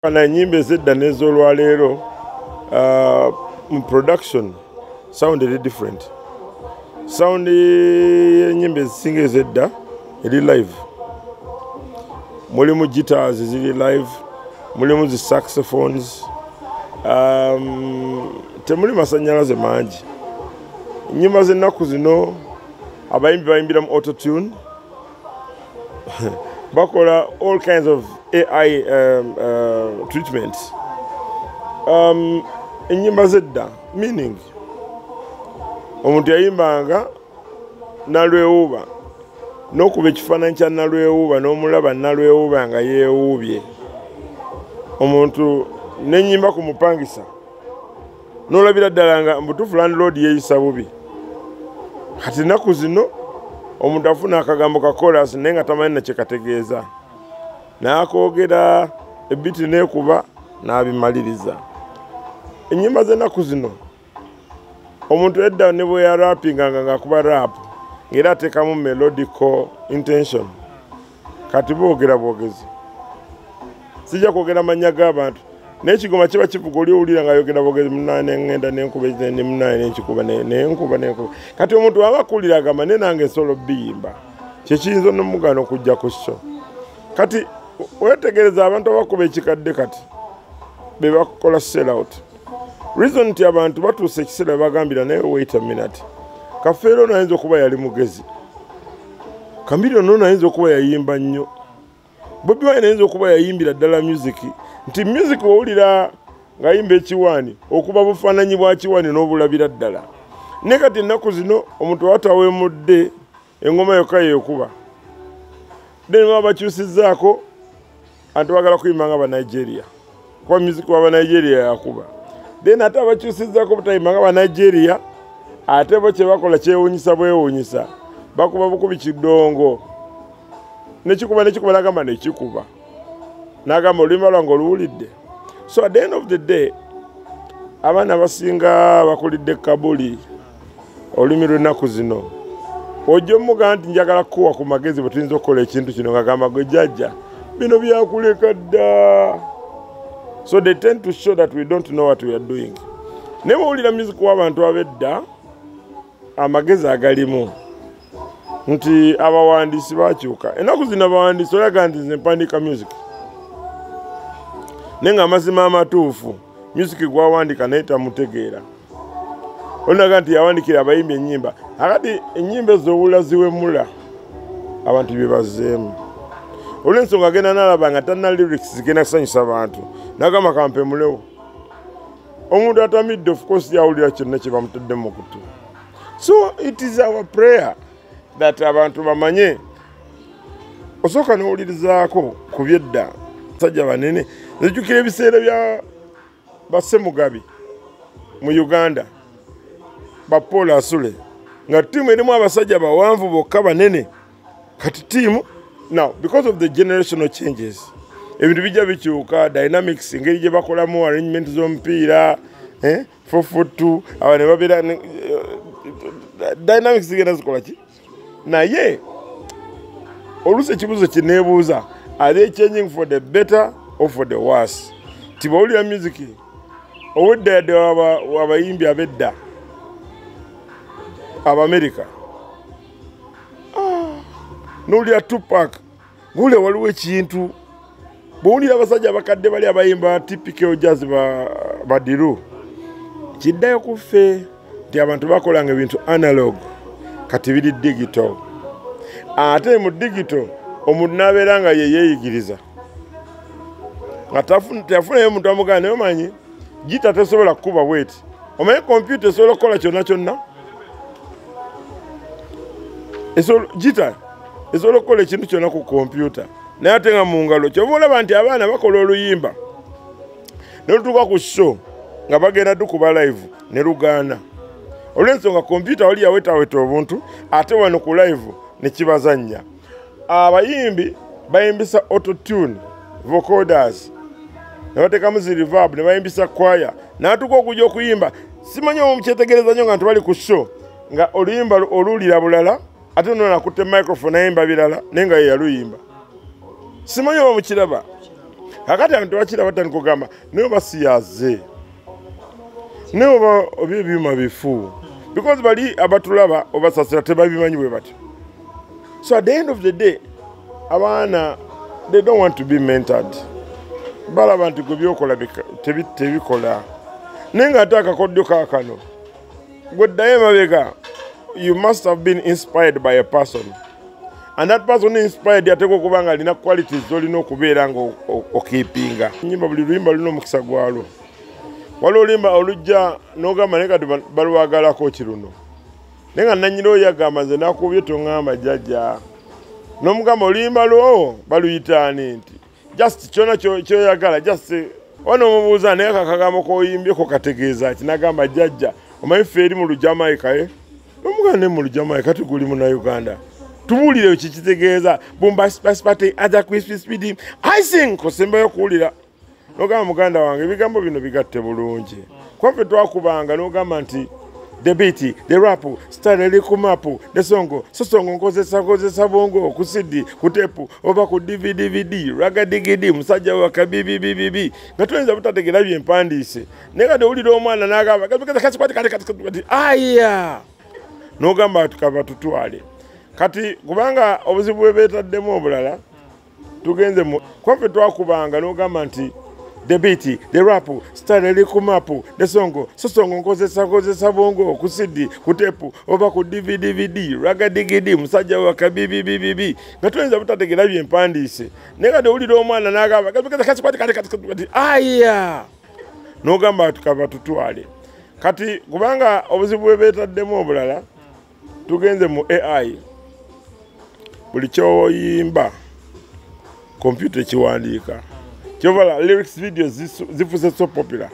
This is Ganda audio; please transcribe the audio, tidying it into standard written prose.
Kana nyimbe zedda n'ez'olwaleero production sound is different. Sound y'ennyimbe ezisinga ezedda eri live. Mulimu guitars ziri live, mulimu zi saxophones, temuli masannyalaze mangi. Ennyimba z'ennaku zino abayimbi bayimbira mu autotune. Bakola all kinds of AI treatments. Ennyimba zedda meaning omuntu yayimbanga nalwewuuba n'okuba ekifaananyi kya nalwewuuba n'omulaba nalwewuuba nga yeewuubye. Omuntu n'ennyimba ku mupangisa n'olabira ddala nga mbutuufu landlord yeeyisa bubi. Kati ennaku zino omuntu afuna akagambo ka chorus naye nga tamanyi na kye kategeeza. N'akoogera ebiti n'ekuba n'abimaliriza. Ennyimba z'ennaku zino omuntu edda ne bwe yarapinganga ng'akuba rap ng'era ateekamu melodical intention. Kati boogera bwogezi. Sijja kwogera mannya g'abantu. N'ekigoma kiba kivuga oli owulira ng'ayogera bwogezi munaane ngenda n'enkuba ne munaane n'ekikuba n'enkuba. Kati omuntu aba akulira agamba ne nange nsolo biyimba. Kye kiyinza n'omugaana okujja ku show. Kati wetegereza abantu abakuba ekikadde kati be bakola sell out. Reason nti abantu batuuse ekiseera bagambira naye wait a minute. Kafeero ono ayinza okuba yali mugezi. Chameleone ono ayinza okuba yayimba nnyo. Bobi Wine ayinza okuba yayimbira ddala music. Nti music wawulira ng'ayimba ekiwaani okuba bufaananyi bwa kiwaani n'obulabira ddala. Ne kati ennaku zino omuntu atawemudde engoma yokka yeekuba. Then baba bakyusizzaako anti bagala kuyimba nga Nigeria. Kuba music wa Nigeria yakuba. Then ate abakyusizzaako butayimba nga Nigeria ate bo kye bakola kyewuunyisa bwewuunyisa. Bakuba bukubi kidongo. Nekikuba n'agamba nekikuba. N'agamba olulimi lwange oluwulidde. So at the end of the day, abaana abasinga bakulidde kabuli olulimi lw'ennaku zino. Ojja omugamba nti njagala kuwa ku magezi bwe tuyinza okukola ekintu kino ng'agamba gwe jjajja bino byakuleka dda. So they tend to show that we don't know what we are doing. Ne bw'owulira music w'abantu ab'edda amagezi agalimu nti abawandiisi bakyuka. Ennaku zino abawandiisi olaga nti nze mpandiika music. Naye nga amazima amatuufu music gw'awandiika naye tamutegeera. Olaga nti yawandikira abayimbi ennyimba. Akati ennyimba ez'owulira ziwemula abantu bye bazzeemu. Olw'ensonga agenda n'alaba nga talina lyrics zigenda kusanyusa abantu. N'agamba kampemulewo. Omuntu atamidde of course yawulira kyonna kye bamutadde mu kutu. So it is our prayer that abantu bamanye. Osooka n'owulirizaako ku byedda basajja banene. Nzijjukira ebiseera bya Bassemugabi mu Uganda. Paul Asule. Nga tiimu erimu abasajja bawanvu bokka banene. Kati tiimu now because of the generational changes ebintu bijja bikyuka, dynamics engeri gye bakolamu arrangement z'omupiira 4-4-2 aba ne babeera dynamics zigenda zikola ki naye oluusi ekibuuzo kineebuuza are they changing for the better or for the worse? Tibawulira music owedda yadde abayimbi ab'edda America. N'olira Tupac ng'olira waliwo ekintu bw'owulira abasajja abakadde bali abayimba typical jazz badiru kiddayo ku ffe nti abantu bakolanga ebintu analog kati biri digital. Ate mu digital omuntu n'abeera nga ye yeeyigiriza nga teyafunayo omuntu amugana naye omanyi gita tesobola kukuba bweti. Omanyi computer esobola okukola kyonna kyonna. Gita esobola okukola ekintu kyonna ku computer naye ate nga mu ngalo kyova olaba nti abaana bakola oluyimba ne lutuuka ku show nga bagenda dukuba live ne lugaana. Olw'ensonga computer wali yawetaweta obuntu ate wano ku live ne kibazannya. Abayimbi bayimbisa autotune vocoders ne bateekamu zi reverb ne bayimbisa choir n'atuuka okujja okuyimba. Simanyi omukyetegereza nnyo nga ntibali ku show nga oluyimba oluwulira bulala ate nona akutte microphone ayimba birala naye nga ye yaluyimba. Simanyi oba mukiraba. kakati abantu bakira batandika kugamba naye basiyaze naye oba ebyuma bifu because bali abatulaba obasasira tebabimanyi bwe batyo. So at the end of the day abaana they don't want to be mentored. Balaba nti gwe byokola tebikola naye nga ate akakodyo kaakano gwe ddayo emabega. You must have been inspired by a person. And that person inspired yateeka okuba nga alina qualities z'olina okubeera nga okiipinga. Ennyimba buli luyimba lulina omukisa gwalwo. Waliwo oluyimba olujja n'ogamba naye kati balwagalako kiruno. Naye nga nannyini oyo yagamba nze nakubye toŋŋamba jjajja. N'omugamba oluyimba lwo baluyitaani nti just kyona kyoyagala just wano omubuuza naye kakagambo k'oyimbyeko kategeeza ki n'agamba jjajja omanyi ffe eri mu Lujamaika n'omugamba ne mu Lujamaika tuguli Munnayuganda. Tubuulire kikitegeeza bombasipate aja kwispidi I sing kusembayo kuwulira n'ogamba muganda wange ebigambo bino bigatte bulungi kwaffe twakubanga n'ogamba nti the beat, the rap, style eli kumapu, the songo, so songo nkozesa bongo, ku CD, ku tepu, oba ku DVD, raga-digidi, musajja wakabibi bibi. Nga tuenza butategera byempandiise. Nega de ulira omwana n'agamba, kati aya. N'ogamba tukava tutwale. Kati kubanga obuzibu bwe beetaddemu obulala, tugenze mu kwaffe twakubanga n'ogamba nti the beat, the rap, style eli kumapu, the songo, so songo nkozesa bongo, ku CD, ku tepu, oba ku DVD, raga-digidi, musajja wakabibi bibi. Nga tuenza butategera byempandiise. Nega de ulira omwana n'agamba, kati aya. N'ogamba tukava tutwale. Kati kubanga obuzibu bwe beetaddemu obulala, tugenze mu AI. Buli kyoyimba computer kiwandiika. Kyovala lyrics videos zifuse so popular.